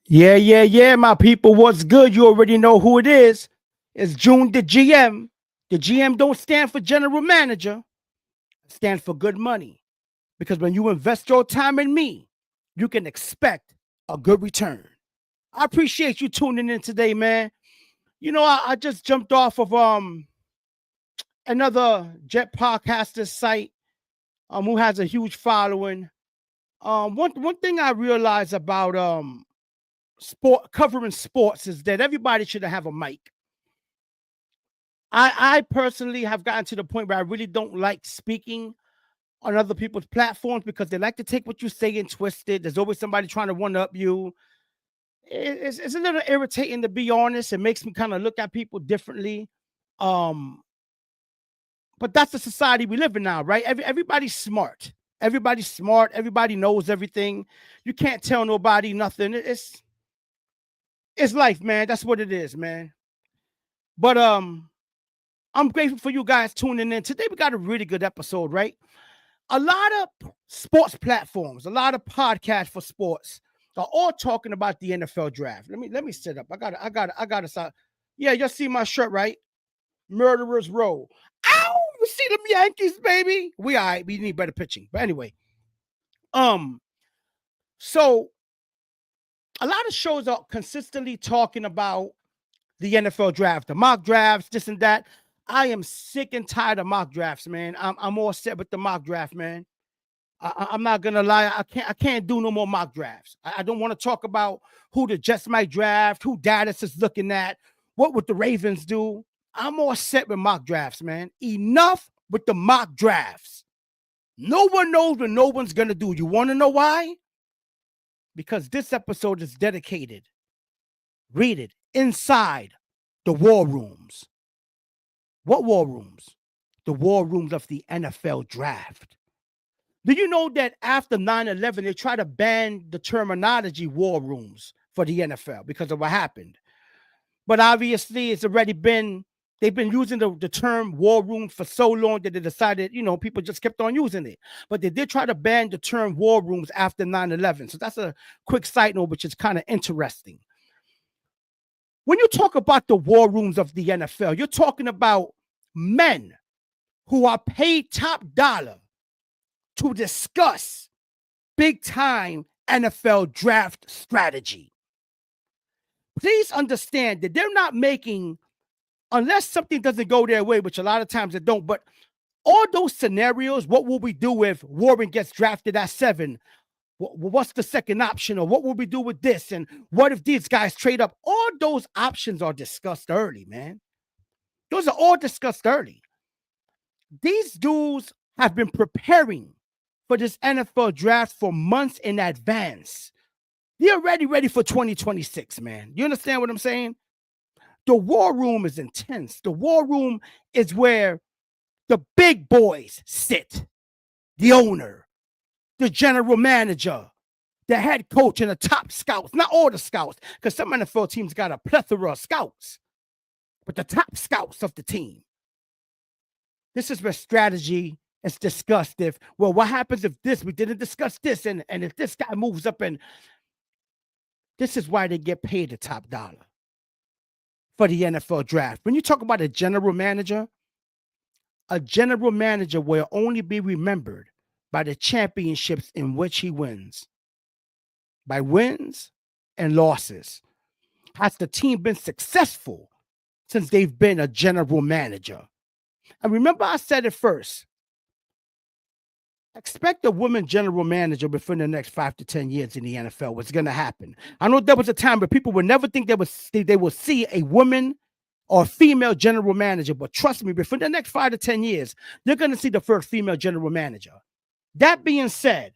Yeah, my people. What's good? You already know who it is. It's June the GM. The GM don't stand for general manager, it stands for good money. Because when you invest your time in me, you can expect a good return. I appreciate you tuning in today, man. I just jumped off of another Jet podcaster site who has a huge following. One thing I realized about sport covering sports is that everybody should have a mic. I personally have gotten to the point where I really don't like speaking on other people's platforms because they like to take what you say and twist it. There's always somebody trying to one up you. It's a little irritating, to be honest. It makes me kind of look at people differently. Um, but that's the society we live in now, right? Everybody's smart. Everybody's smart. Everybody knows everything. You can't tell nobody nothing. It's life, man. That's what it is, man. But I'm grateful for you guys tuning in. Today we got a really good episode, right? A lot of sports platforms, a lot of podcasts for sports are all talking about the NFL draft. Let me sit up. I gotta stop. Yeah, you see my shirt, right? Murderers Row. Ow! You see them Yankees, baby? We all right. We need better pitching. But anyway, um, so a lot of shows are consistently talking about the NFL draft, the mock drafts, this and that. I am sick and tired of mock drafts, man. I'm all set with the mock draft, man. I'm not gonna lie. I can't do no more mock drafts. I don't want to talk about who the Jets might draft, who Dallas is looking at, what would the Ravens do. I'm all set with mock drafts, man. Enough with the mock drafts. No one knows what no one's gonna do. You want to know why? Because this episode is dedicated. Read it. Inside the war rooms. What war rooms? The war rooms of the NFL draft. Do you know that after 9/11, they tried to ban the terminology war rooms for the NFL because of what happened? But obviously, they've been using the term war room for so long that they decided, people just kept on using it. But they did try to ban the term war rooms after 9/11. So that's a quick side note, which is kind of interesting. When you talk about the war rooms of the NFL, you're talking about men who are paid top dollar to discuss big time NFL draft strategy. Please understand that they're not making, unless something doesn't go their way, which a lot of times it don't, but all those scenarios, what will we do if Warren gets drafted at 7? What's the second option? Or what will we do with this? And what if these guys trade up? All those options are discussed early, man. Those are all discussed early. These dudes have been preparing for this NFL draft for months in advance. They're already ready for 2026, man. You understand what I'm saying? The war room is intense. The war room is where the big boys sit. The owner, the general manager, the head coach, and the top scouts. Not all the scouts, because some NFL teams got a plethora of scouts, but the top scouts of the team. This is where strategy is discussed. What happens if we didn't discuss this, and if this guy moves up, and this is why they get paid the top dollar for the NFL draft. When you talk about a general manager will only be remembered by the championships in which he wins. By wins and losses. Has the team been successful since they've been a general manager? And remember, I said it first. Expect a woman general manager within the next 5 to 10 years in the NFL. What's going to happen? I know there was a time where people would never think they would see a woman or a female general manager, but trust me, within the next 5 to 10 years, you're going to see the first female general manager. That being said,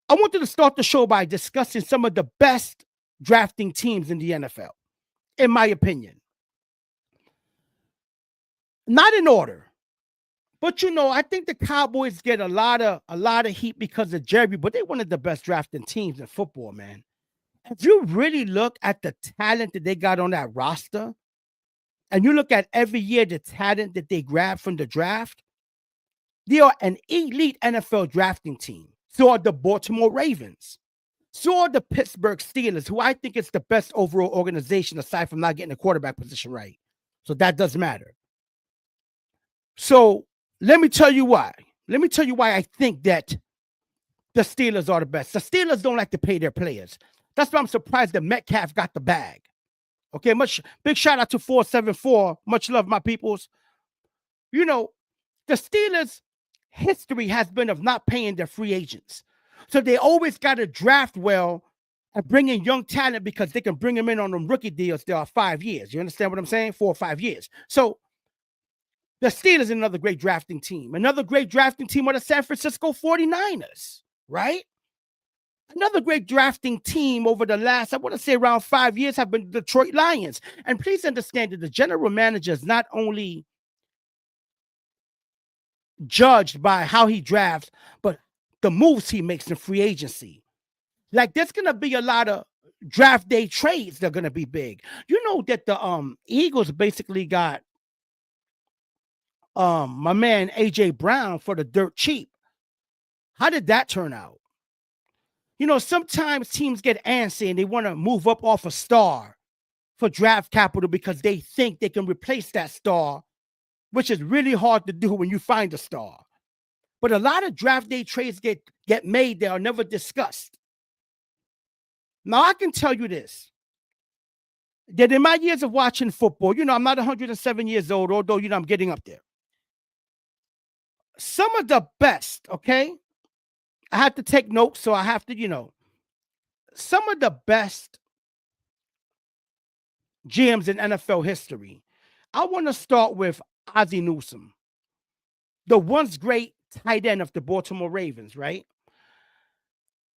I wanted to start the show by discussing some of the best drafting teams in the NFL, in my opinion. Not in order. But I think the Cowboys get a lot of heat because of Jerry, but they're one of the best drafting teams in football, man. If you really look at the talent that they got on that roster, and you look at every year the talent that they grab from the draft, they are an elite NFL drafting team. So are the Baltimore Ravens. saw the Pittsburgh Steelers, who I think is the best overall organization aside from not getting the quarterback position right. So that does matter. So let me tell you why. Let me tell you why I think that the Steelers are the best. The Steelers don't like to pay their players. That's why I'm surprised that Metcalf got the bag. Okay, much big shout out to 474. Much love, my peoples. You know, the Steelers' history has been of not paying their free agents. So they always got to draft well and bring in young talent because they can bring them in on them rookie deals. There are 5 years. You understand what I'm saying? 4 or 5 years. So the Steelers are another great drafting team. Another great drafting team are the San Francisco 49ers, right? Another great drafting team over the last, I want to say around 5 years, have been the Detroit Lions. And please understand that the general manager is not only judged by how he drafts, but the moves he makes in free agency. Like there's gonna be a lot of draft day trades that are gonna be big. You know that the Eagles basically got my man AJ Brown for the dirt cheap. How did that turn out? You know, sometimes teams get antsy and they want to move up off a star for draft capital because they think they can replace that star, which is really hard to do when you find a star. But a lot of draft day trades get made that are never discussed. Now, I can tell you this, that in my years of watching football, you know, I'm not 107 years old, although, you know, I'm getting up there. Some of the best, okay? I have to take notes, so I have to, you know, some of the best GMs in NFL history. I want to start with Ozzie Newsome, the once great tight end of the Baltimore Ravens, right?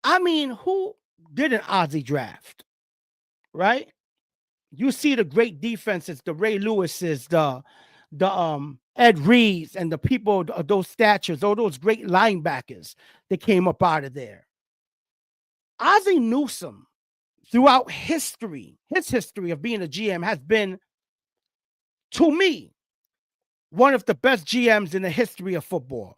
I mean, who did an Ozzie draft, right? You see the great defenses, the Ray Lewises, the Ed Reeds, and the people of those statures, all those great linebackers that came up out of there. Ozzie Newsome, throughout history, his history of being a GM has been, to me, one of the best GMs in the history of football.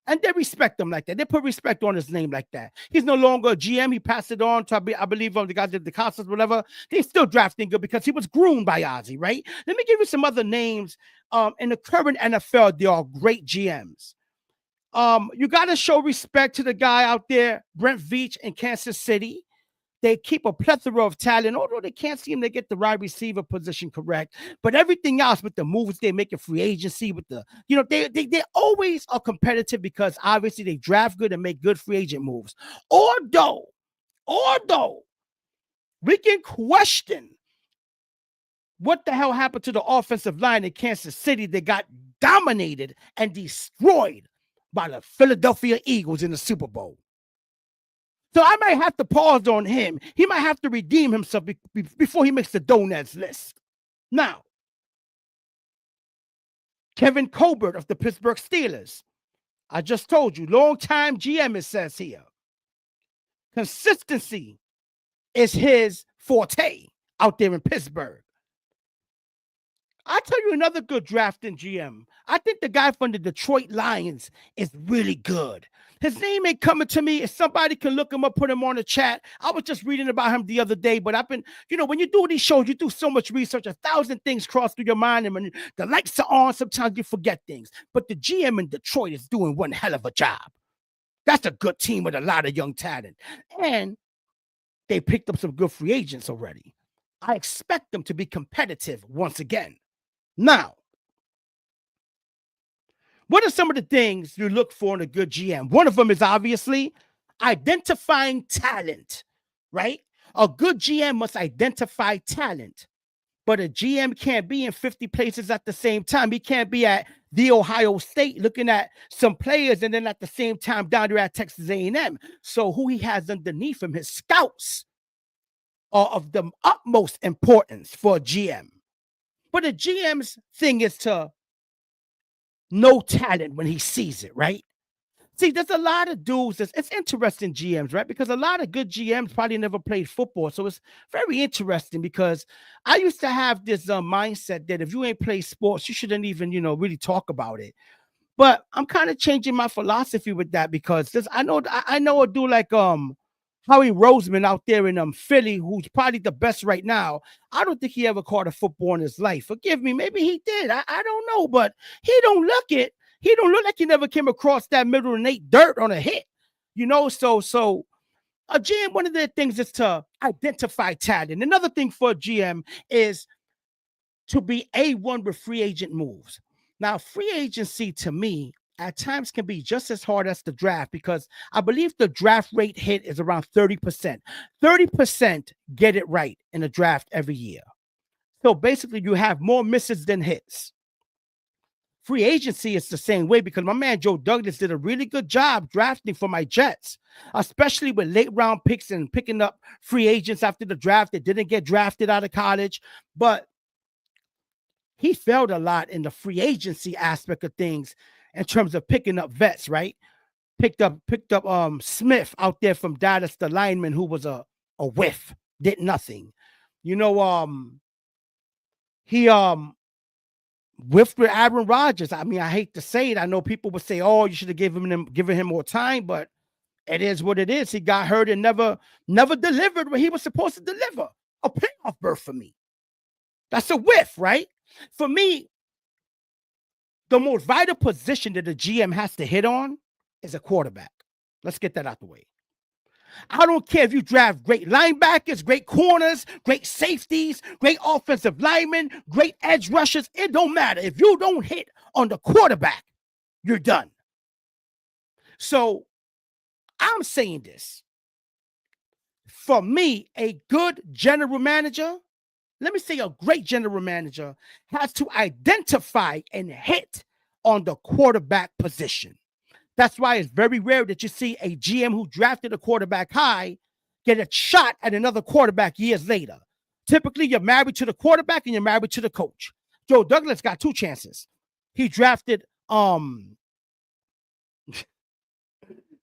And they respect him like that. They put respect on his name like that. He's no longer a GM. He passed it on to, I believe, the guys at the Costas, whatever. They still drafting good because he was groomed by Ozzie, right? Let me give you some other names. In the current NFL, there are great GMs. You got to show respect to the guy out there, Brent Veach in Kansas City. They keep a plethora of talent, although they can't seem to get the wide receiver position correct. But everything else with the moves they make in free agency, with the, you know, they always are competitive because obviously they draft good and make good free agent moves. Although we can question what the hell happened to the offensive line in Kansas City that got dominated and destroyed by the Philadelphia Eagles in the Super Bowl. So I might have to pause on him. He might have to redeem himself before he makes the donuts list. Now, Kevin Colbert of the Pittsburgh Steelers. I just told you, long-time GM, it says here. Consistency is his forte out there in Pittsburgh. I'll tell you another good drafting GM. I think the guy from the Detroit Lions is really good. His name ain't coming to me. If somebody can look him up, put him on the chat. I was just reading about him the other day, but I've been, you know, when you do these shows, you do so much research, 1,000 things cross through your mind, and when the lights are on, sometimes you forget things. But the GM in Detroit is doing one hell of a job. That's a good team with a lot of young talent. And they picked up some good free agents already. I expect them to be competitive once again. Now, what are some of the things you look for in a good GM? One of them is obviously identifying talent, right? A good GM must identify talent, but a GM can't be in 50 places at the same time. He can't be at the Ohio State looking at some players and then at the same time down there at Texas A&M. So who he has underneath him, his scouts, are of the utmost importance for a GM. But a GM's thing is to know talent when he sees it, right? See, there's a lot of dudes. It's interesting GMs, right? Because a lot of good GMs probably never played football. So it's very interesting because I used to have this mindset that if you ain't played sports, you shouldn't even, you know, really talk about it. But I'm kind of changing my philosophy with that because I know a dude like Howie Roseman out there in Philly, who's probably the best right now. I don't think he ever caught a football in his life. Forgive me, maybe he did. I don't know, but he don't look it. He don't look like he never came across that middle and ate dirt on a hit. So a GM, one of their things is to identify talent. Another thing for a GM is to be A1 with free agent moves. Now, free agency to me at times can be just as hard as the draft because I believe the draft rate hit is around 30%. 30% get it right in a draft every year. So basically, you have more misses than hits. Free agency is the same way because my man Joe Douglas did a really good job drafting for my Jets, especially with late round picks and picking up free agents after the draft that didn't get drafted out of college. But he failed a lot in the free agency aspect of things in terms of picking up vets, right? Picked up Smith out there from Dallas, the lineman who was a whiff, did nothing. He whiffed with Aaron Rodgers. I mean, I hate to say it. I know people would say, "Oh, you should have given him more time," but it is what it is. He got hurt and never delivered what he was supposed to deliver. A playoff berth for me. That's a whiff, right? For me, the most vital position that a GM has to hit on is a quarterback. Let's get that out the way. I don't care if you draft great linebackers, great corners, great safeties, great offensive linemen, great edge rushers. It don't matter. If you don't hit on the quarterback, you're done. So I'm saying this. For me, a good general manager, let me say a great general manager, has to identify and hit on the quarterback position. That's why it's very rare that you see a GM who drafted a quarterback high get a shot at another quarterback years later. Typically, you're married to the quarterback and you're married to the coach. Joe Douglas got 2 chances. He drafted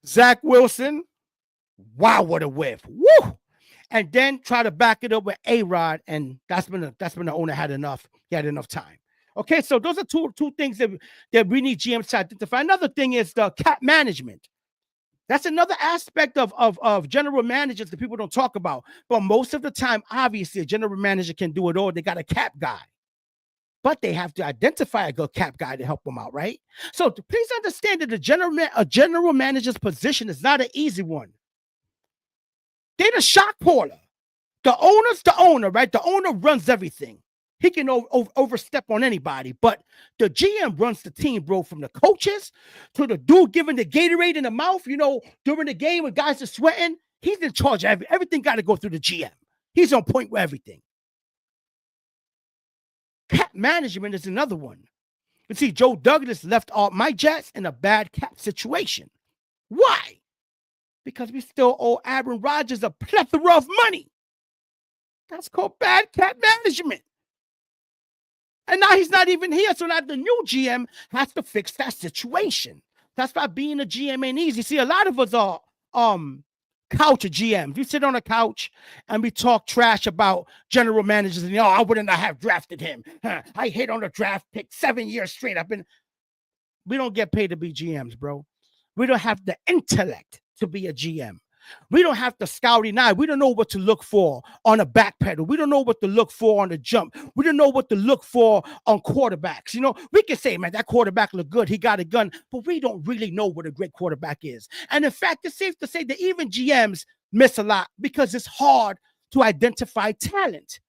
Zach Wilson. Wow, what a whiff. Woo! And then try to back it up with A-Rod, and that's when the owner had enough. He had enough time. Okay, so those are two things that we need GMs to identify. Another thing is the cap management. That's another aspect of general managers that people don't talk about. But most of the time, obviously, a general manager can do it all. They got a cap guy. But they have to identify a good cap guy to help them out, right? So please understand that a general manager's position is not an easy one. They're the shot caller. The owner's the owner, right? The owner runs everything. He can overstep on anybody, but the GM runs the team, bro, from the coaches to the dude giving the Gatorade in the mouth, during the game when guys are sweating. He's in charge of everything. Got to go through the GM. He's on point with everything. Cap management is another one. You see, Joe Douglas left all my Jets in a bad cap situation. Why? Because we still owe Aaron Rodgers a plethora of money. That's called bad cap management. And now he's not even here. So now the new GM has to fix that situation. That's why being a GM ain't easy. See, a lot of us are couch GMs. We sit on a couch and we talk trash about general managers and I wouldn't have drafted him. I hit on the draft pick 7 years straight. We don't get paid to be GMs, bro. We don't have the intellect to be a GM. We don't have the scouting eye. We don't know what to look for on a back pedal. We don't know what to look for on the jump. We don't know what to look for on quarterbacks. We can say, man, that quarterback looked good. He got a gun, but we don't really know what a great quarterback is. And in fact, it's safe to say that even GMs miss a lot because it's hard to identify talent.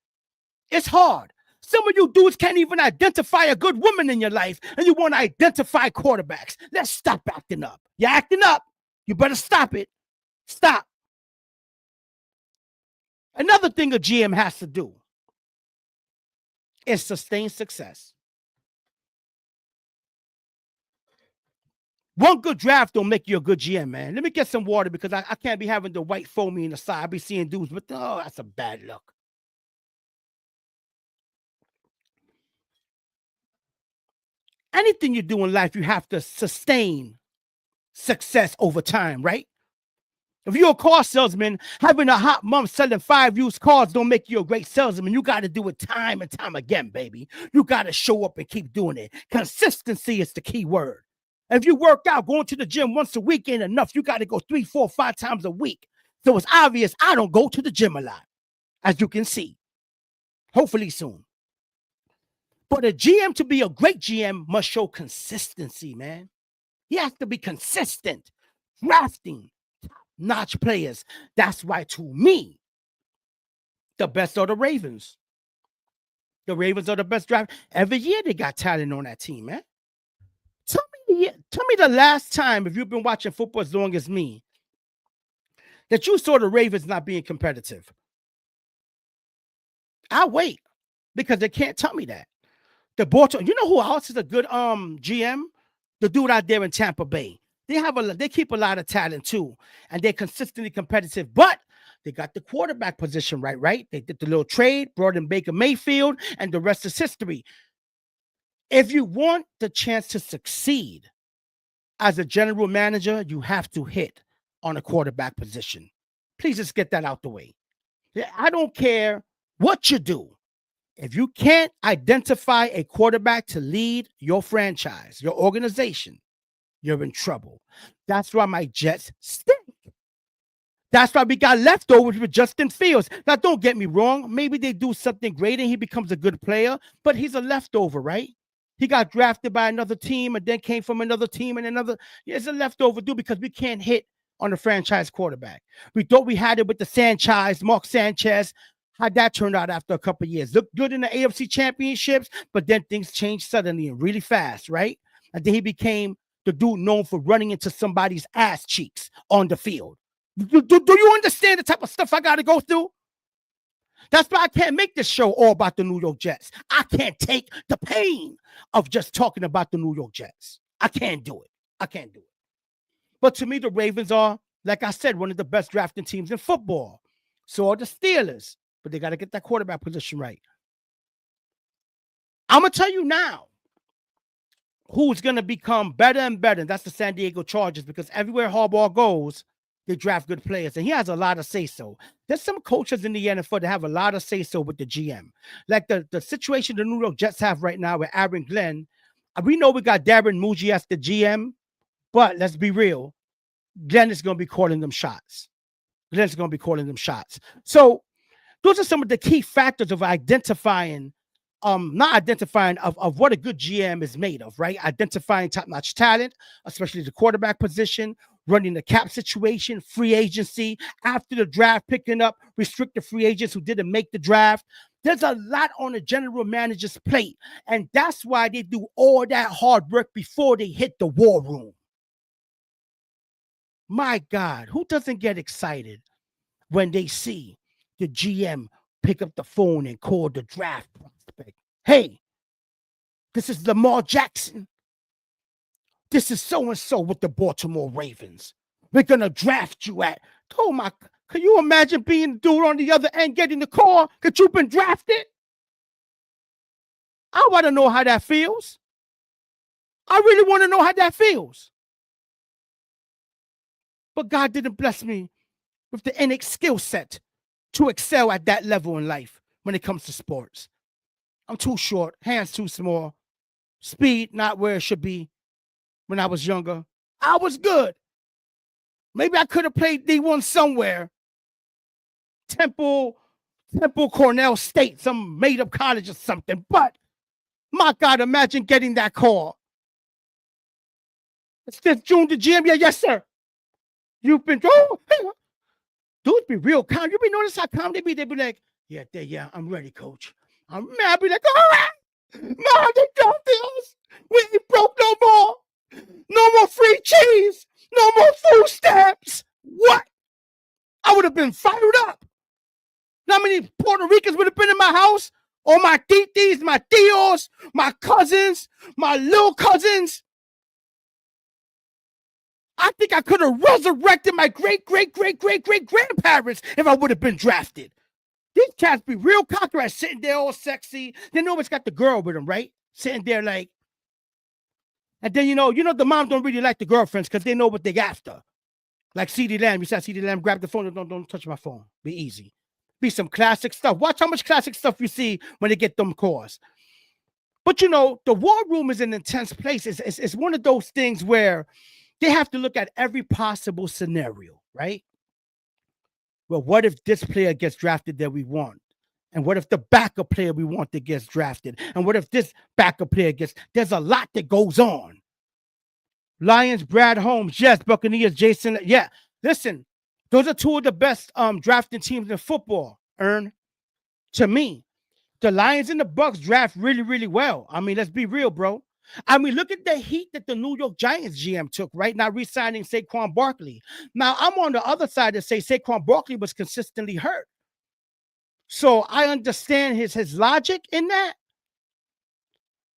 It's hard. Some of you dudes can't even identify a good woman in your life, and you want to identify quarterbacks. Let's stop acting up. You're acting up. You better stop it. Stop. Another thing a GM has to do is sustain success. One good draft don't make you a good GM, man. Let me get some water because I can't be having the white foamy in the side. I be seeing dudes, but that's a bad look. Anything you do in life, you have to sustain success over time, right? If you're a car salesman, having a hot month selling 5 used cars don't make you a great salesman. You got to do it time and time again, baby. You got to show up and keep doing it. Consistency is the key word. If you work out, going to the gym once a week ain't enough. You got to go 3, 4, 5 times a week. So it's obvious I don't go to the gym a lot, as you can see. Hopefully soon. But a GM to be a great GM must show consistency, man. He has to be consistent, drafting top-notch players. That's why, to me, the best are the Ravens. The Ravens are the best draft. Every year they got talent on that team, man. Tell me the last time, if you've been watching football as long as me, that you saw the Ravens not being competitive. I'll wait because they can't tell me that. The Baltimore, you know who else is a good GM? The dude out there in Tampa Bay. They keep a lot of talent too, and they're consistently competitive. But they got the quarterback position right, right? They did the little trade, brought in Baker Mayfield, and the rest is history. If you want the chance to succeed as a general manager, you have to hit on a quarterback position. Please just get that out the way. I don't care what you do. If you can't identify a quarterback to lead your franchise, your organization, you're in trouble. That's why my Jets stink. That's why we got leftovers with Justin Fields. Now, don't get me wrong. Maybe they do something great and he becomes a good player, but he's a leftover, right? He got drafted by another team and then came from another team and another. It's a leftover dude because we can't hit on the franchise quarterback. We thought we had it with the Mark Sanchez. How'd that turn out after a couple of years? Looked good in the AFC championships, but then things changed suddenly and really fast, right? And then he became the dude known for running into somebody's ass cheeks on the field. Do you understand the type of stuff I got to go through? That's why I can't make this show all about the New York Jets. I can't take the pain of just talking about the New York Jets. I can't do it. I can't do it. But to me, the Ravens are, like I said, one of the best drafting teams in football. So are the Steelers. But they got to get that quarterback position right. I'm going to tell you now who's going to become better and better. That's the San Diego Chargers, because everywhere Harbaugh goes, they draft good players. And he has a lot of say-so. There's some coaches in the NFL that have a lot of say-so with the GM. Like the situation the New York Jets have right now with Aaron Glenn. We know we got Darren Muji as the GM, but let's be real. Glenn is going to be calling them shots. Glenn's going to be calling them shots. So those are some of the key factors of identifying, of what a good GM is made of, right? Identifying top-notch talent, especially the quarterback position, running the cap situation, free agency, after the draft, picking up restricted free agents who didn't make the draft. There's a lot on the general manager's plate, and that's why they do all that hard work before they hit the war room. My God, who doesn't get excited when they see the GM pick up the phone and call the draft prospect? Hey, this is Lamar Jackson. This is so-and-so with the Baltimore Ravens. We're going to draft you at. Oh, my. Can you imagine being the dude on the other end getting the call because you've been drafted? I want to know how that feels. I really want to know how that feels. But God didn't bless me with the innate skill set to excel at that level in life when it comes to sports. I'm too short, hands too small, speed not where it should be. When I was younger, I was good. Maybe I could have played D1 somewhere. Temple, Cornell State, some made-up college or something. But, my God, imagine getting that call. It's this June the GM. Yeah, yes, sir. You've been, dudes be real calm. You be notice how calm they be? They be like, yeah, I'm ready, coach. I'm mad. I be like, all right. No, they don't us. We ain't broke no more. No more free cheese. No more food stamps. What? I would have been fired up. How many Puerto Ricans would have been in my house? All my titis, my tios, my cousins, my little cousins. I think I could have resurrected my great-great-great-great-great-grandparents if I would have been drafted. These cats be real cocky, sitting there all sexy. They always got the girl with them, right? Sitting there like, and then, you know, the moms don't really like the girlfriends because they know what they're after. Like CeeDee Lamb. You said CeeDee Lamb, grab the phone. Don't touch my phone. Be easy. Be some classic stuff. Watch how much classic stuff you see when they get them calls. But, the war room is an intense place. It's one of those things where they have to look at every possible scenario, right? Well, what if this player gets drafted that we want? And what if the backup player we want that gets drafted? And what if this backup player gets? There's a lot that goes on. Lions, Brad Holmes, yes. Buccaneers, Jason, yeah. Listen, those are two of the best drafting teams in football. To me, the Lions and the Bucks draft really, really well. I mean, let's be real, bro. I mean, look at the heat that the New York Giants GM took, right? Now re-signing Saquon Barkley. Now, I'm on the other side to say Saquon Barkley was consistently hurt. So I understand his logic in that.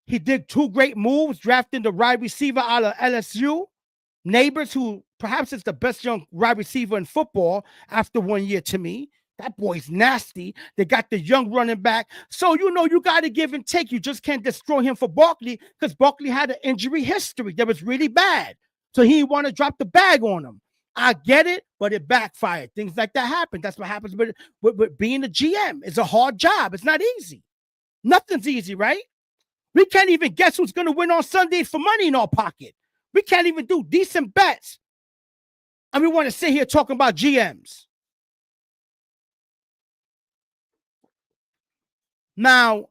He did two great moves, drafting the wide receiver out of LSU, Neighbors, who perhaps is the best young wide receiver in football after 1 year to me. That boy's nasty. They got the young running back. So, you got to give and take. You just can't destroy him for Barkley because Barkley had an injury history that was really bad. So he didn't want to drop the bag on him. I get it, but it backfired. Things like that happen. That's what happens with being a GM. It's a hard job. It's not easy. Nothing's easy, right? We can't even guess who's going to win on Sunday for money in our pocket. We can't even do decent bets. And we want to sit here talking about GMs. Now,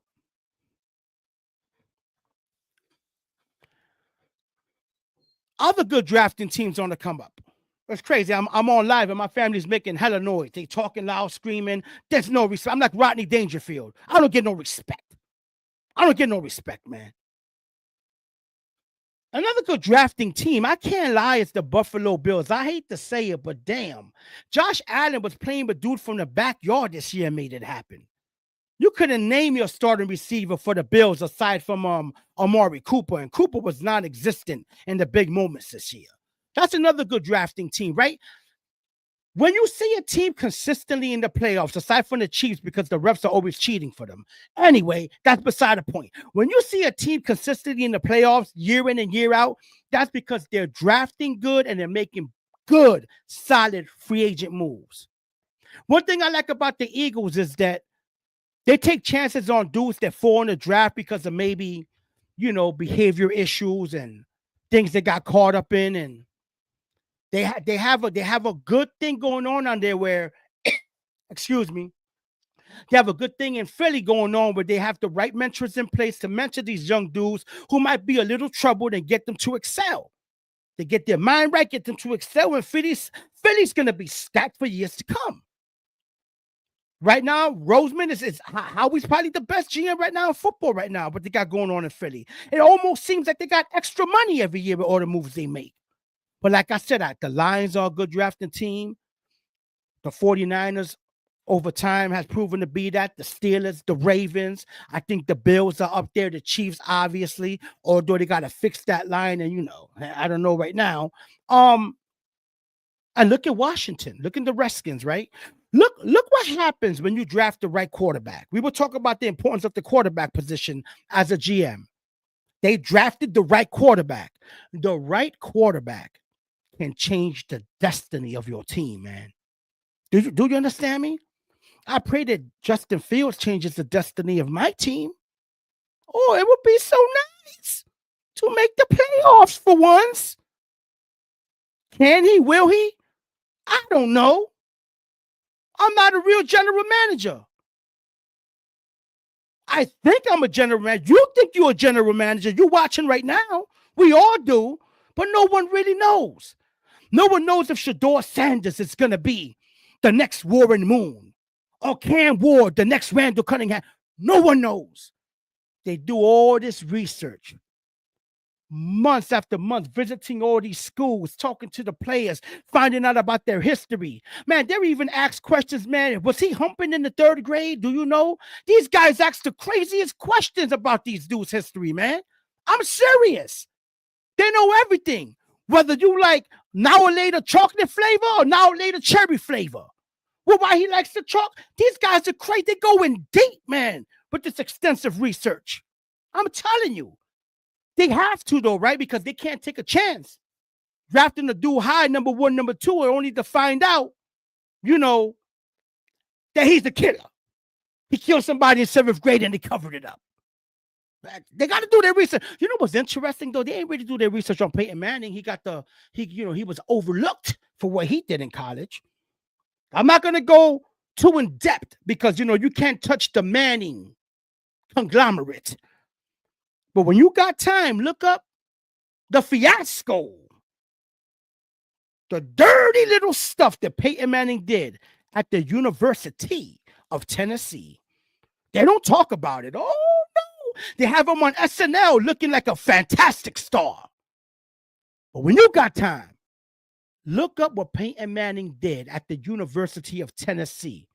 other good drafting teams on the come up. It's crazy. I'm on live and my family's making hella noise. They talking loud, screaming. There's no respect. I'm like Rodney Dangerfield. I don't get no respect. I don't get no respect, man. Another good drafting team, I can't lie, it's the Buffalo Bills. I hate to say it, but damn. Josh Allen was playing with dude from the backyard this year and made it happen. You couldn't name your starting receiver for the Bills aside from Amari Cooper, and Cooper was non-existent in the big moments this year. That's another good drafting team, right? When you see a team consistently in the playoffs, aside from the Chiefs, because the refs are always cheating for them. Anyway, that's beside the point. When you see a team consistently in the playoffs year in and year out, that's because they're drafting good and they're making good, solid free agent moves. One thing I like about the Eagles is that they take chances on dudes that fall in the draft because of maybe, behavior issues and things they got caught up in, and they have a good thing going on there where, excuse me, they have a good thing in Philly going on where they have the right mentors in place to mentor these young dudes who might be a little troubled and get them to excel. They get their mind right, get them to excel, and Philly's going to be stacked for years to come. Right now, Roseman is how he's probably the best GM right now in football right now, what they got going on in Philly. It almost seems like they got extra money every year with all the moves they make. But like I said, the Lions are a good drafting team. The 49ers over time has proven to be that. The Steelers, the Ravens. I think the Bills are up there. The Chiefs, obviously, although they got to fix that line. And, I don't know right now. And look at Washington. Look at the Redskins, right? Look what happens when you draft the right quarterback. We will talk about the importance of the quarterback position as a GM. They drafted the right quarterback. The right quarterback can change the destiny of your team, man. Do you understand me? I pray that Justin Fields changes the destiny of my team. Oh, it would be so nice to make the playoffs for once. Can he? Will he? I don't know. I'm not a real general manager. I think I'm a general manager. You think you're a general manager. You're watching right now. We all do, but no one really knows. No one knows if Shador Sanders is going to be the next Warren Moon or Cam Ward, the next Randall Cunningham. No one knows. They do all this research, months after months, visiting all these schools, talking to the players, finding out about their history. Man, they're even asked questions, man. Was he humping in the 3rd grade? Do you know? These guys ask the craziest questions about these dudes' history, man. I'm serious. They know everything. Whether you like now or later chocolate flavor or now or later cherry flavor. Well, why he likes the chalk? These guys are crazy. They go in deep, man, with this extensive research. I'm telling you. They have to, though, right? Because they can't take a chance. Drafting a dude high, number 1, number 2, or only to find out, that he's the killer. He killed somebody in 7th grade and they covered it up. They got to do their research. You know what's interesting, though? They ain't really do their research on Peyton Manning. He was overlooked for what he did in college. I'm not going to go too in depth because, you can't touch the Manning conglomerate. But when you got time, look up the fiasco, the dirty little stuff that Peyton Manning did at the University of Tennessee. They don't talk about it. Oh, no. They have him on SNL looking like a fantastic star. But when you got time, look up what Peyton Manning did at the University of Tennessee.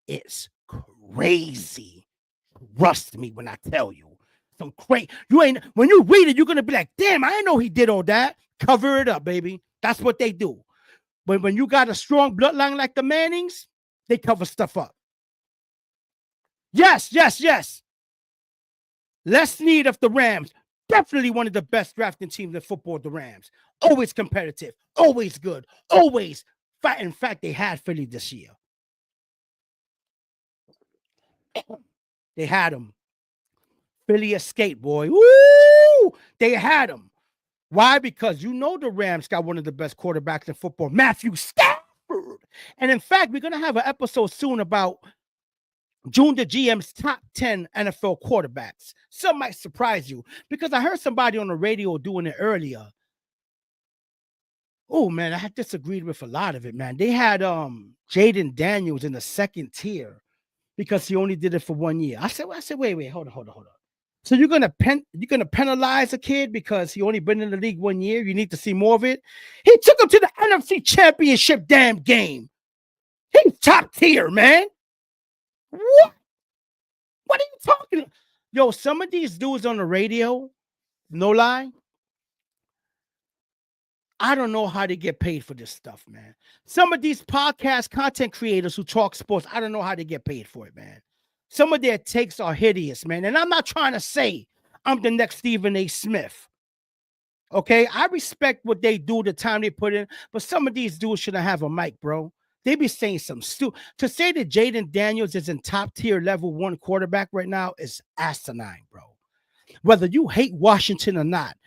It's crazy. Trust me when I tell you. Some crazy. When you read it, you're gonna be like, damn, I didn't know he did all that. Cover it up, baby. That's what they do. But when you got a strong bloodline like the Mannings, they cover stuff up. Yes. Les Snead of the Rams. Definitely one of the best drafting teams in football, the Rams. Always competitive, always good, always fight. In fact, they had Philly this year. They had him. Philly escaped, boy. Woo! They had him. Why? Because the Rams got one of the best quarterbacks in football, Matthew Stafford. And in fact, we're going to have an episode soon about June the GM's top 10 NFL quarterbacks. Some might surprise you because I heard somebody on the radio doing it earlier. Oh, man, I had disagreed with a lot of it, man. They had Jaden Daniels in the second tier because he only did it for 1 year. I said, wait, hold on. So you're gonna penalize a kid because he only been in the league 1 year? You need to see more of it. He took him to the NFC Championship damn game. He's top tier, man. What? What are you talking? Yo, some of these dudes on the radio, no lie, I don't know how they get paid for this stuff, man. Some of these podcast content creators who talk sports, I don't know how they get paid for it, man. Some of their takes are hideous, man. And I'm not trying to say I'm the next Stephen A. Smith. Okay? I respect what they do, the time they put in, but some of these dudes shouldn't have a mic, bro. They be saying some to say that Jaden Daniels is in top tier level 1 quarterback right now is asinine, bro. Whether you hate Washington or not,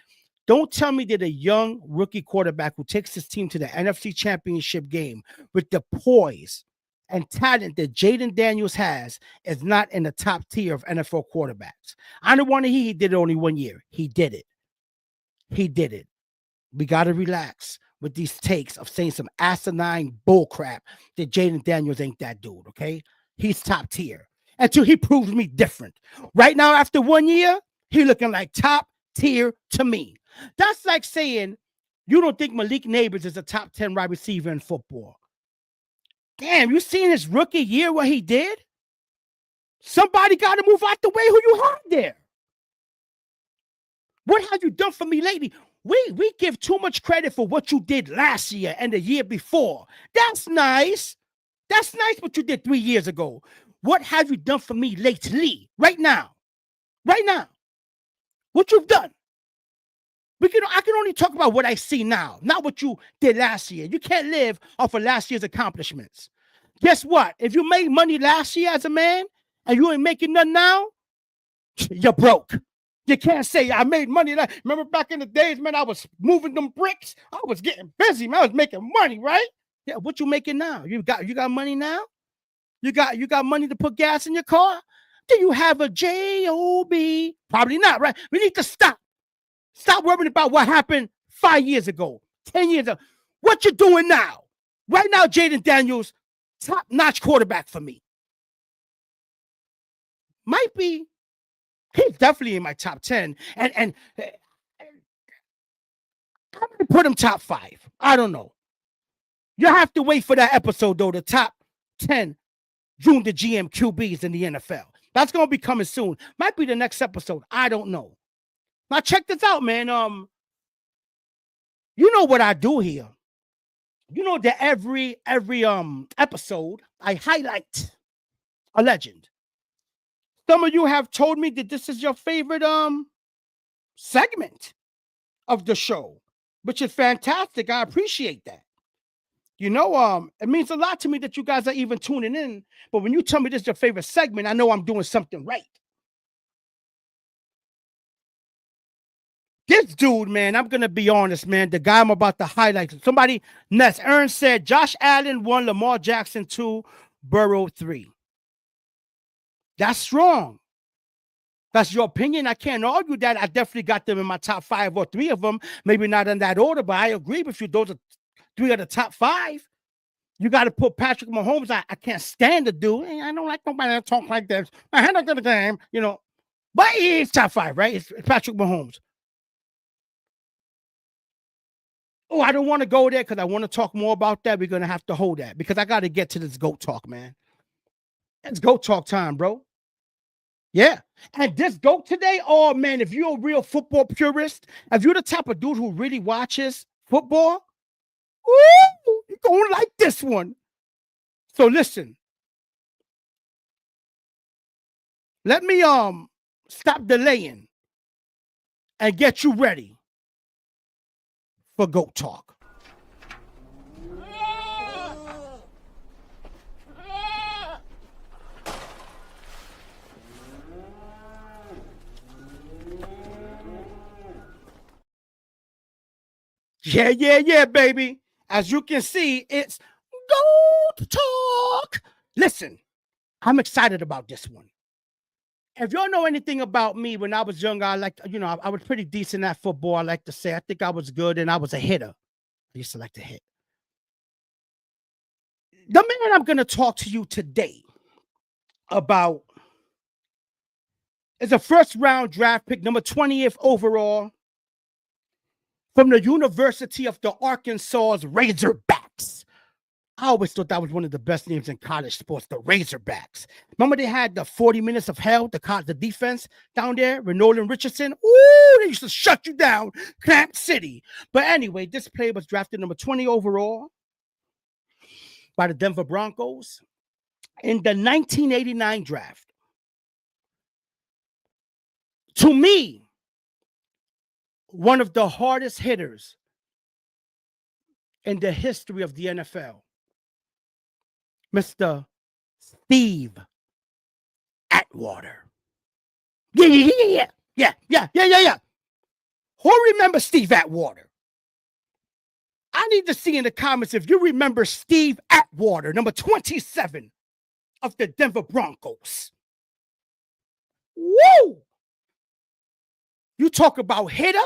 don't tell me that a young rookie quarterback who takes his team to the NFC Championship game with the poise and talent that Jaden Daniels has is not in the top tier of NFL quarterbacks. I don't want to hear he did it only 1 year. He did it. We got to relax with these takes of saying some asinine bullcrap that Jaden Daniels ain't that dude, okay? He's top tier until he proves me different. Right now, after 1 year, he looking like top tier to me. That's like saying you don't think Malik Neighbors is a top 10 wide receiver in football. Damn, you seen his rookie year what he did? Somebody got to move out the way who you had there. What have you done for me lately? We give too much credit for what you did last year and the year before. That's nice. That's nice what you did 3 years ago. What have you done for me lately? Right now. What you've done. I can only talk about what I see now, not what you did last year. You can't live off of last year's accomplishments. Guess what? If you made money last year as a man and you ain't making none now, you're broke. You can't say I made money. Remember back in the days, man, I was moving them bricks. I was getting busy, man. I was making money, right? Yeah, what you making now? You got money now? You got money to put gas in your car? Do you have a job? Probably not, right? We need to stop. Stop worrying about what happened 5 years ago, 10 years ago. What you doing now? Right now, Jaden Daniels, top-notch quarterback for me. Might be. He's definitely in my top 10. And I'm going to put him top 5. I don't know. You have to wait for that episode, though, the top 10 June the GM QBs in the NFL. That's going to be coming soon. Might be the next episode. I don't know. Now, check this out, man. You know what I do here. You know that every episode, I highlight a legend. Some of you have told me that this is your favorite segment of the show, which is fantastic. I appreciate that. It means a lot to me that you guys are even tuning in. But when you tell me this is your favorite segment, I know I'm doing something right. This dude, man, I'm gonna be honest, man. The guy I'm about to highlight. Somebody next. Ern said Josh Allen 1, Lamar Jackson 2, Burrow 3. That's strong. That's your opinion. I can't argue that. I definitely got them in my top 5 or 3 of them. Maybe not in that order, but I agree with you. Those are 3 of the top 5. You got to put Patrick Mahomes. I can't stand the dude. I don't like nobody that talk like this. I hand up to the game, you know. But he's top 5, right? It's Patrick Mahomes. Oh, I don't want to go there because I want to talk more about that. We're going to have to hold that because I got to get to this GOAT talk, man. It's GOAT talk time, bro. Yeah. And this GOAT today, oh, man, if you're a real football purist, if you're the type of dude who really watches football, woo, you're going to like this one. So listen. Let me stop delaying and get you ready for GOAT talk. Yeah, baby. As you can see, it's GOAT talk. Listen, I'm excited about this one. If y'all know anything about me, when I was younger, I was pretty decent at football. I like to say, I think I was good and I was a hitter. I used to like to hit. The man I'm going to talk to you today about is a first-round draft pick, number 20th overall, from the University of the Arkansas's Razorbacks. I always thought that was one of the best names in college sports, the Razorbacks. Remember they had the 40 minutes of hell, the defense down there, Nolan Richardson? Ooh, they used to shut you down, Clamp City. But anyway, this player was drafted number 20 overall by the Denver Broncos in the 1989 draft. To me, one of the hardest hitters in the history of the NFL, Mr. Steve Atwater. Yeah. Who remembers Steve Atwater? I need to see in the comments if you remember Steve Atwater, number 27 of the Denver Broncos. Woo! You talk about hitter?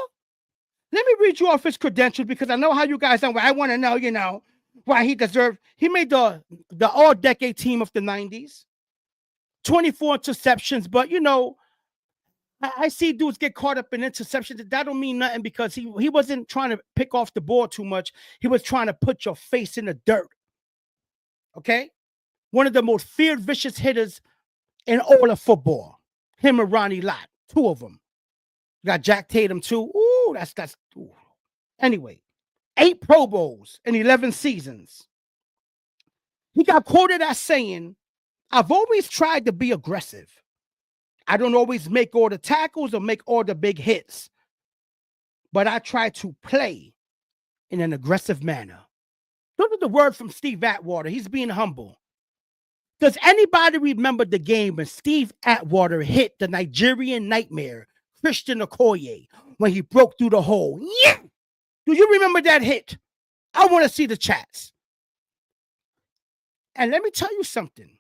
Let me read you off his credentials because I know how you guys are. I want to know, why he deserved. He made the all-decade team of the 90s. 24 interceptions, but, I see dudes get caught up in interceptions. That don't mean nothing because he wasn't trying to pick off the ball too much. He was trying to put your face in the dirt. Okay? One of the most feared, vicious hitters in all of football. Him and Ronnie Lott. 2 of them. You got Jack Tatum too. Ooh, that's ooh. Anyway, 8 Pro Bowls in 11 seasons. He got quoted as saying, I've always tried to be aggressive. I don't always make all the tackles or make all the big hits, but I try to play in an aggressive manner. Those are the words from Steve Atwater. He's being humble. Does anybody remember the game when Steve Atwater hit the Nigerian Nightmare, Christian Okoye, when he broke through the hole? Yeah! Do you remember that hit? I want to see the chats. And let me tell you something.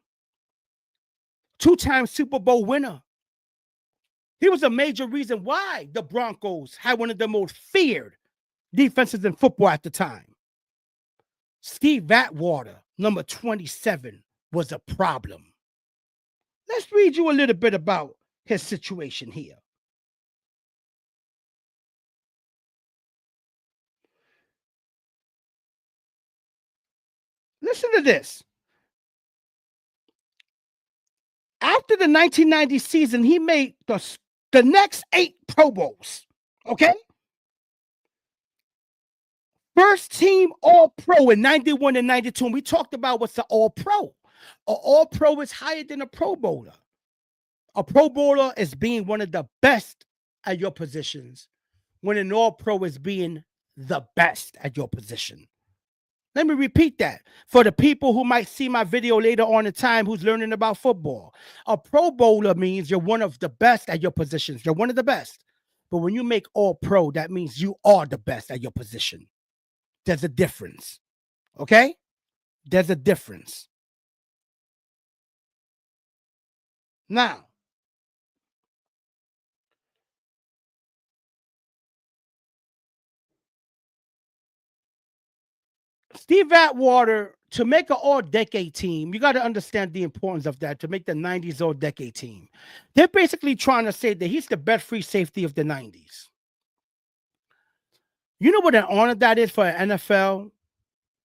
2-time Super Bowl winner. He was a major reason why the Broncos had one of the most feared defenses in football at the time. Steve Atwater, number 27, was a problem. Let's read you a little bit about his situation here. Listen to this. After the 1990 season, he made the next 8 Pro Bowls. Okay? First team All-Pro in 91 and 92. And we talked about what's an All-Pro. An All-Pro is higher than a Pro Bowler. A Pro Bowler is being one of the best at your positions, when an All-Pro is being the best at your position. Let me repeat that for the people who might see my video later on in time who's learning about football. A Pro Bowler means you're one of the best at your positions. You're one of the best. But when you make all pro, that means you are the best at your position. There's a difference. Okay? There's a difference. Now, Steve Atwater, to make an all-decade team, you got to understand the importance of that to make the 90s all-decade team. They're basically trying to say that he's the best free safety of the 90s. You know what an honor that is for an NFL,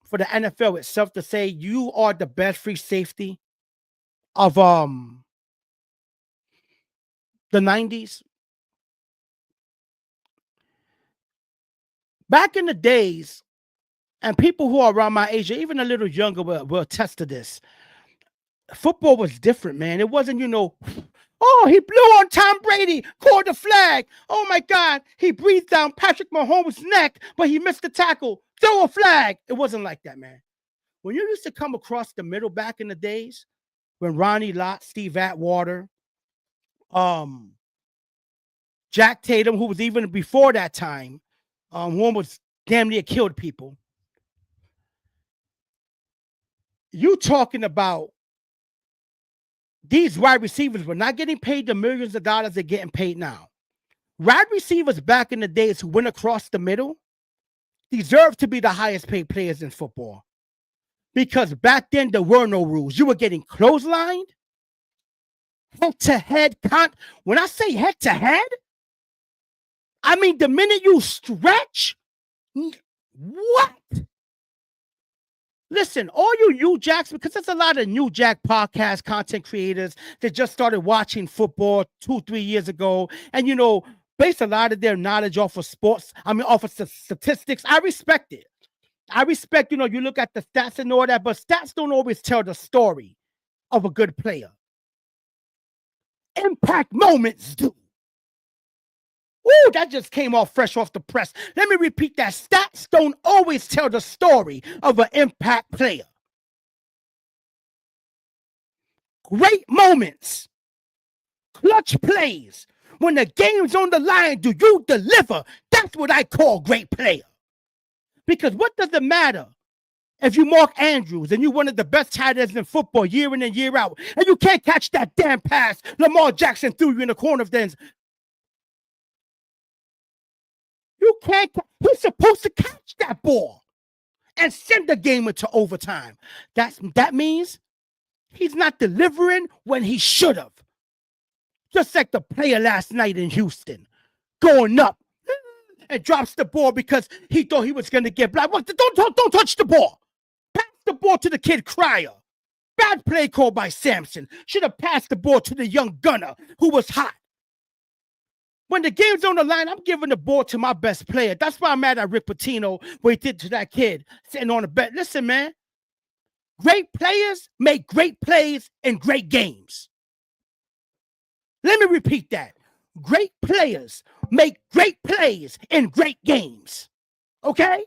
for the NFL itself to say you are the best free safety of the 90s? Back in the days, and people who are around my age, or even a little younger, will attest to this. Football was different, man. It wasn't, oh, he blew on Tom Brady, called the flag. Oh my God, he breathed down Patrick Mahomes' neck, but he missed the tackle. Throw a flag. It wasn't like that, man. When you used to come across the middle back in the days, when Ronnie Lott, Steve Atwater, Jack Tatum, who was even before that time, who almost damn near killed people. You talking about these wide receivers were not getting paid the millions of dollars they're getting paid now. Wide receivers back in the days who went across the middle deserved to be the highest paid players in football. Because back then there were no rules. You were getting clotheslined, head-to-head. When I say head-to-head, I mean the minute you stretch, what? Listen, all you New Jacks, because there's a lot of New Jack podcast content creators that just started watching football 2-3 years ago, and base a lot of their knowledge off of sports. I mean, off of statistics. I respect it. I respect, you look at the stats and all that, but stats don't always tell the story of a good player. Impact moments do. Ooh, that just came off fresh off the press. Let me repeat that. Stats don't always tell the story of an impact player. Great moments. Clutch plays. When the game's on the line, do you deliver? That's what I call great player. Because what does it matter if you Mark Andrews and you're one of the best tight ends in football year in and year out, and you can't catch that damn pass Lamar Jackson threw you in the corner of the end? You can't. He's supposed to catch that ball and send the game into overtime. That means he's not delivering when he should have. Just like the player last night in Houston, going up and drops the ball because he thought he was going to get blocked. What? Don't touch the ball. Pass the ball to the kid Cryer. Bad play call by Sampson. Should have passed the ball to the young gunner who was hot. When the game's on the line, I'm giving the ball to my best player. That's why I'm mad at Rick Pitino, what he did to that kid sitting on the bench. Listen, man. Great players make great plays in great games. Let me repeat that. Great players make great plays in great games. Okay?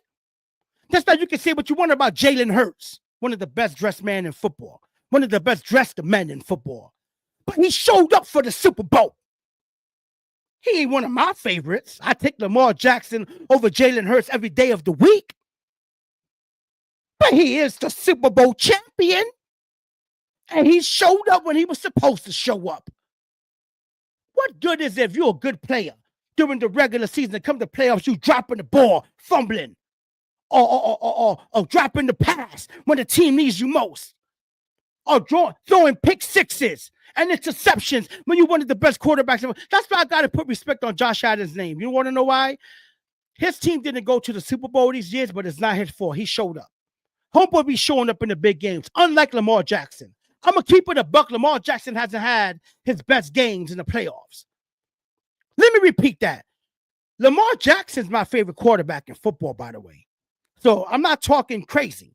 That's why you can say what you want about Jalen Hurts, one of the best dressed men in football, one of the best dressed men in football. But he showed up for the Super Bowl. He ain't one of my favorites. I take Lamar Jackson over Jalen Hurts every day of the week. But he is the Super Bowl champion. And he showed up when he was supposed to show up. What good is it if you're a good player during the regular season and come to playoffs, you dropping the ball, fumbling, or dropping the pass when the team needs you most, or throwing pick sixes and interceptions when you're one of the best quarterbacks. That's why I got to put respect on Josh Allen's name. You want to know why? His team didn't go to the Super Bowl these years, but it's not his fault. He showed up. Homeboy be showing up in the big games, unlike Lamar Jackson. I'm going to keep it a buck. Lamar Jackson hasn't had his best games in the playoffs. Let me repeat that. Lamar Jackson's my favorite quarterback in football, by the way. So I'm not talking crazy.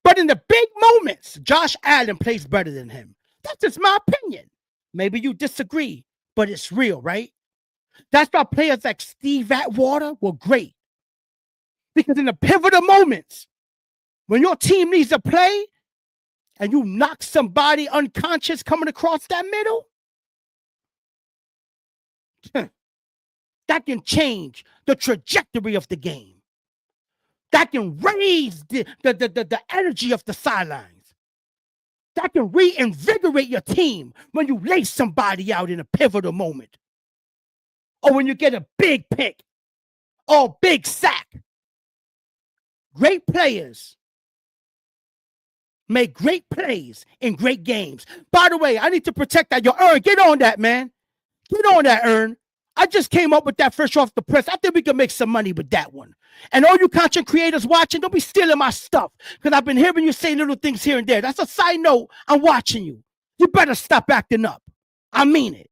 But in the big moments, Josh Allen plays better than him. That's just my opinion. Maybe you disagree, but it's real, right? That's why players like Steve Atwater were great. Because in the pivotal moments, when your team needs a play, and you knock somebody unconscious coming across that middle, that can change the trajectory of the game, that can raise the energy of the sidelines, that can reinvigorate your team when you lay somebody out in a pivotal moment, or when you get a big pick or a big sack. Great players make great plays in great games. By the way, I need to protect that. Yo, Ern, get on that, man. Get on that, Ern. I just came up with that fresh off the press. I think we can make some money with that one. And all you content creators watching, don't be stealing my stuff, because I've been hearing you say little things here and there. That's a side note. I'm watching you. You better stop acting up. I mean it.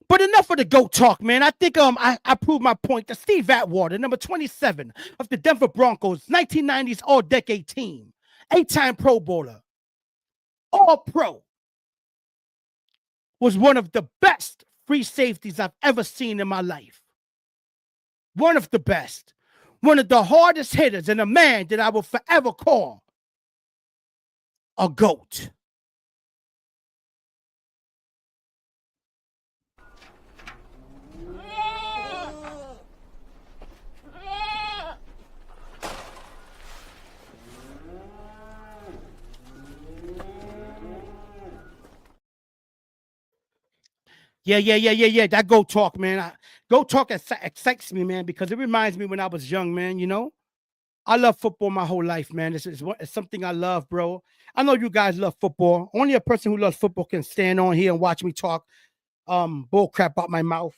But enough of the GOAT talk, man. I think I proved my point. The Steve Atwater, number 27 of the Denver Broncos, 1990s All-Decade team, 8-time Pro Bowler, All-Pro, was one of the best free safeties I've ever seen in my life. One of the best. One of the hardest hitters, and a man that I will forever call a GOAT. Yeah. That GOAT talk, man. GOAT talk excites me, man, because it reminds me when I was young, man, you know? I love football my whole life, man. It's something I love, bro. I know you guys love football. Only a person who loves football can stand on here and watch me talk bull crap out my mouth.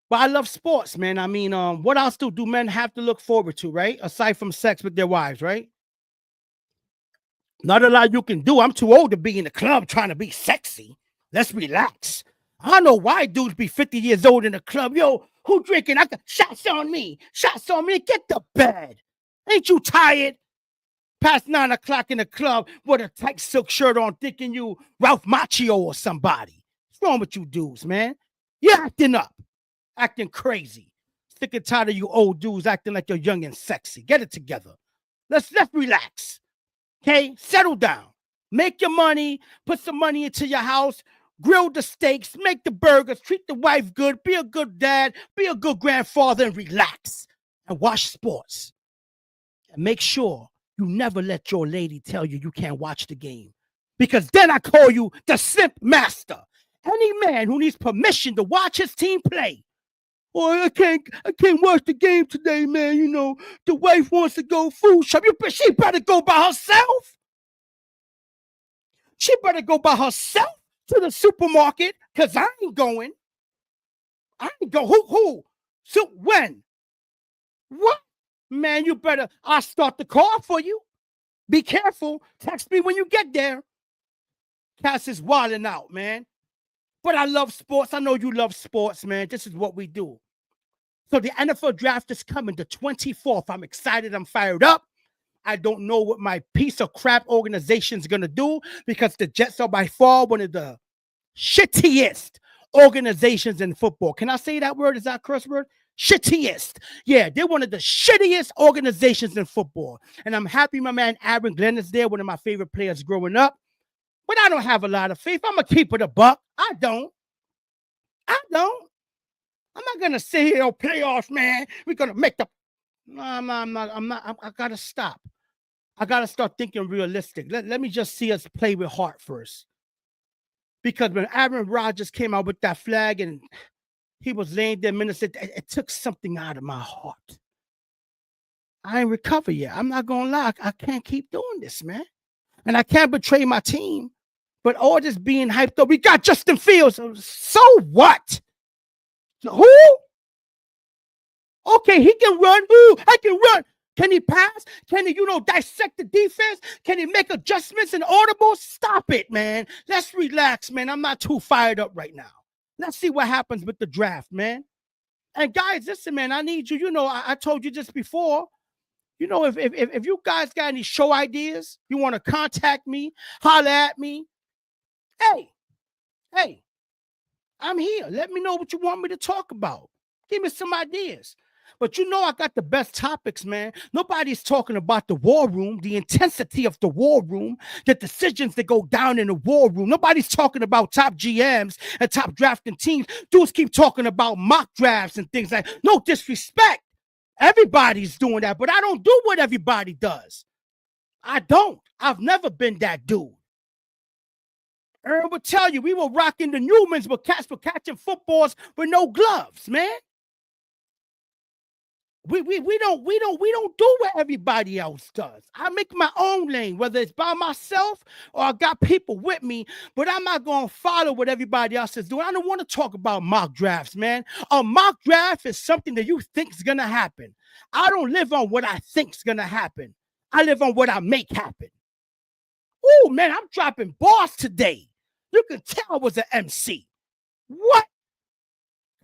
But I love sports, man. I mean, what else do men have to look forward to, right? Aside from sex with their wives, right? Not a lot you can do. I'm too old to be in the club trying to be sexy. Let's relax. I don't know why dudes be 50 years old in the club. Yo, who drinking? I got shots on me. Shots on me. Get to bed. Ain't you tired? Past 9 o'clock in the club with a tight silk shirt on, thinking you Ralph Macchio or somebody. What's wrong with you dudes, man? You're acting up, acting crazy. Sick and tired of you old dudes acting like you're young and sexy. Get it together. Let's relax. Okay? Settle down. Make your money. Put some money into your house. Grill the steaks. Make the burgers. Treat the wife good. Be a good dad. Be a good grandfather and relax. And watch sports. And make sure you never let your lady tell you can't watch the game. Because then I call you the simp master. Any man who needs permission to watch his team play. Oh, I can't watch the game today, man. You know, the wife wants to go food shop. She better go by herself. She better go by herself to the supermarket, because I ain't going. I ain't go. Who? So when? What? Man, you better, I'll start the car for you. Be careful. Text me when you get there. Cass is wilding out, man. But I love sports. I know you love sports, man. This is what we do. So the NFL draft is coming the 24th. I'm excited. I'm fired up. I don't know what my piece of crap organization is going to do, because the Jets are by far one of the shittiest organizations in football. Can I say that word? Is that a curse word? Shittiest. Yeah, they're one of the shittiest organizations in football. And I'm happy my man Aaron Glenn is there, one of my favorite players growing up. But I don't have a lot of faith. I'm going to keep it a buck. I don't. I'm not going to sit here on playoffs, man. We're going to make the... No, I'm not. I got to stop. I got to start thinking realistic. Let me just see us play with heart first. Because when Aaron Rodgers came out with that flag and he was laying there minutes, it took something out of my heart. I ain't recovered yet. I'm not going to lie. I can't keep doing this, man. And I can't betray my team. But all this being hyped up, we got Justin Fields. So what? Who? Okay, he can run. Ooh, I can run. Can he pass? Can he, dissect the defense? Can he make adjustments and audibles? Stop it, man. Let's relax, man. I'm not too fired up right now. Let's see what happens with the draft, man. And guys, listen, man, I need you. I told you this before. If you guys got any show ideas, you want to contact me, holler at me. Hey, I'm here. Let me know what you want me to talk about. Give me some ideas. But you know, I got the best topics, man. Nobody's talking about the war room, the intensity of the war room, the decisions that go down in the war room. Nobody's talking about top GMs and top drafting teams. Dudes keep talking about mock drafts and things like. No disrespect. Everybody's doing that, but I don't do what everybody does. I don't. I've never been that dude. Aaron would tell you we were rocking the Newmans, but cats were catching footballs with no gloves, man. We don't do what everybody else does. I make my own lane, whether it's by myself or I got people with me, but I'm not gonna follow what everybody else is doing. I don't want to talk about mock drafts, man. A mock draft is something that you think is gonna happen. I don't live on what I think is gonna happen. I live on what I make happen. Oh man, I'm dropping bars today. You can tell I was an MC. What?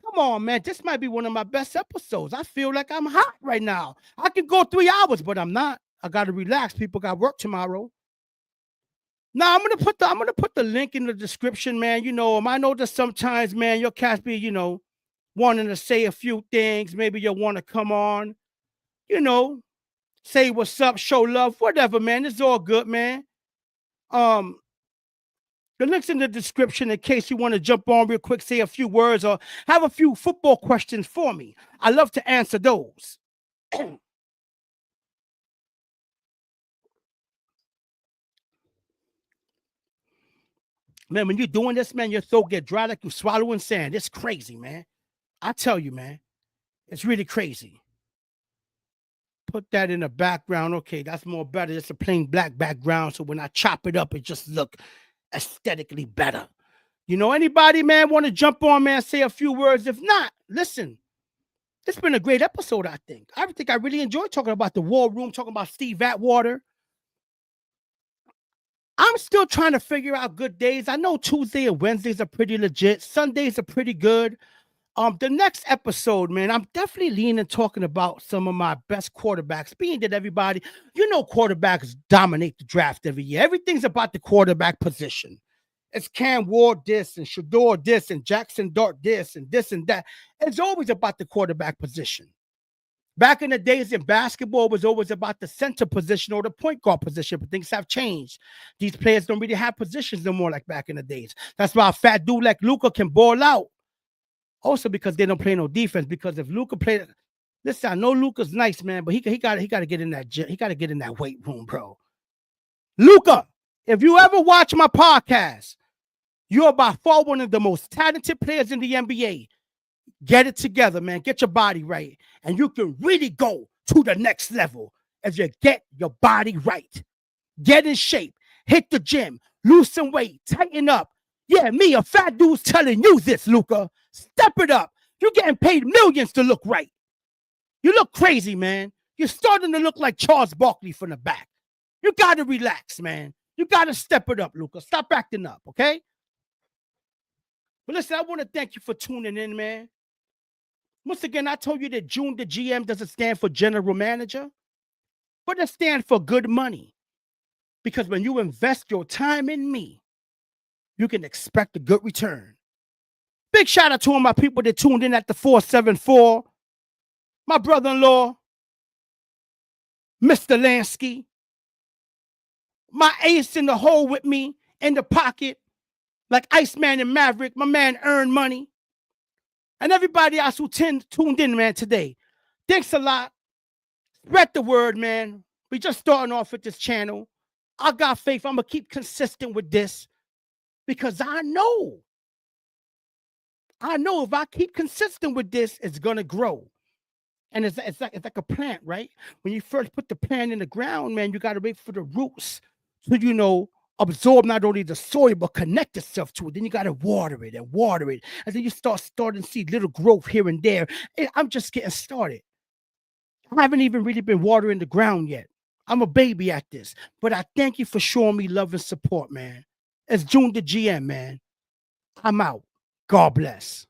Come on, man. This might be one of my best episodes. I feel like I'm hot right now. I can go 3 hours, but I'm not. I gotta relax. People got work tomorrow. Now I'm gonna put the link in the description, man. I know that sometimes, man, your cats be, wanting to say a few things. Maybe you'll want to come on, you know, say what's up, show love, whatever, man. It's all good, man. Um, The link's in the description in case you want to jump on real quick, say a few words, or have a few football questions for me. I love to answer those. Man, when you're doing this, man, your throat get dry like you're swallowing sand. It's crazy, man. I tell you, man, it's really crazy. Put that in the background. Okay, that's more better. It's a plain black background, so when I chop it up, it just look aesthetically better. Anybody, man, want to jump on, man, say a few words? If not, listen, it's been a great episode, I think. I really enjoyed talking about the war room, talking about Steve Atwater. I'm still trying to figure out good days. I know Tuesday and Wednesdays are pretty legit. Sundays are pretty good. The next episode, man, I'm definitely leaning talking about some of my best quarterbacks, being that everybody, quarterbacks dominate the draft every year. Everything's about the quarterback position. It's Cam Ward this and Shador this and Jackson Dart this and that. It's always about the quarterback position. Back in the days in basketball, it was always about the center position or the point guard position, but things have changed. These players don't really have positions no more like back in the days. That's why a fat dude like Luka can ball out. Also because they don't play no defense. Because if Luka played, listen, I know Luka's nice, man, but he got to get in that gym. He got to get in that weight room, bro. Luka, if you ever watch my podcast, you're by far one of the most talented players in the NBA. Get it together, man. Get your body right. And you can really go to the next level if you get your body right. Get in shape. Hit the gym. Lose some weight. Tighten up. Yeah, me, a fat dude's telling you this, Luka. Step it up. You're getting paid millions to look right. You look crazy, man. You're starting to look like Charles Barkley from the back. You got to relax, man. You got to step it up, Luka. Stop acting up, okay? But listen, I want to thank you for tuning in, man. Once again, I told you that June the GM doesn't stand for general manager, but it stands for good money. Because when you invest your time in me, you can expect a good return. Big shout out to all my people that tuned in at the 474. My brother-in-law, Mr. Lansky. My ace in the hole with me in the pocket, like Iceman and Maverick. My man Earn Money. And everybody else who tuned in, man, today. Thanks a lot. Spread the word, man. We just starting off with this channel. I got faith. I'm going to keep consistent with this because I know if I keep consistent with this, it's going to grow. And it's like a plant, right? When you first put the plant in the ground, man, you got to wait for the roots to, absorb not only the soil, but connect itself to it. Then you got to water it. And then you starting to see little growth here and there. I'm just getting started. I haven't even really been watering the ground yet. I'm a baby at this. But I thank you for showing me love and support, man. It's June the GM, man. I'm out. God bless.